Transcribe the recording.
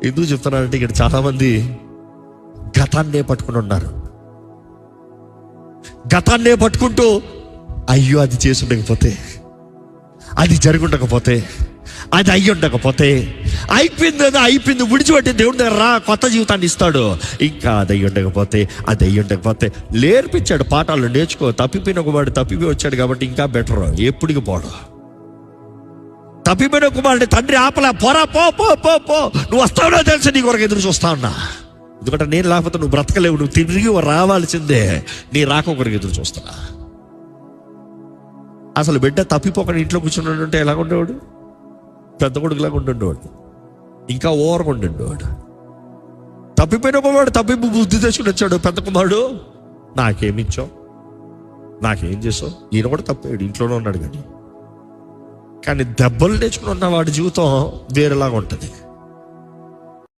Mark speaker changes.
Speaker 1: ఎందుకు చెప్తున్నానంటే ఇక్కడ చాలామంది గతాన్నే పట్టుకుని ఉన్నారు. గతాన్నే పట్టుకుంటూ అయ్యో అది చేసి ఉండకపోతే, అది జరిగి ఉండకపోతే, అది అయ్యి ఉండకపోతే, అయిపోయింది అది అయిపోయింది, విడిచిపెట్టి దేవుడి దగ్గర రా, కొత్త జీవితాన్ని ఇస్తాడు. ఇంకా అది అయ్యి ఉండకపోతే, అది అయ్యి ఉండకపోతే నేర్పించాడు పాఠాలు. నేర్చుకో. తప్పిపోయిన కుమారుడు తప్పిపోయి వచ్చాడు కాబట్టి ఇంకా బెటర్. ఎప్పటికి పోడు. తప్పిపోయిన కుమారుడు తండ్రి ఆపలా, పోరా పో పో పో పో, నువ్వు వస్తావునో తెలిసి నీ కొరకు ఎదురు చూస్తా ఉన్నా. ఎందుకంటే నేను లేకపోతే నువ్వు బ్రతకలేవు, నువ్వు తిరిగి రావాల్సిందే. నీ రాక కొరకు ఎదురు చూస్తున్నా. అసలు బిడ్డ తప్పిపోకుండా ఇంట్లో కూర్చున్నాడు అంటే ఎలాగ ఉండేవాడు? పెద్ద కొడుకులాగా ఉంటుండేవాడు, ఇంకా ఓవర్గా ఉంటుండేవాడు. తప్పిపోయిన కుమారుడు తప్పిపు బుద్ధి తెచ్చుకుని వచ్చాడు. పెద్ద కుమారుడు నాకేమిచ్చావు, నాకేం చేసావు? ఈయన కూడా తప్పాడు, ఇంట్లోనే ఉన్నాడు. కానీ దెబ్బలు నేర్చుకుని ఉన్న వాడి జీవితం వేరేలాగా ఉంటుంది.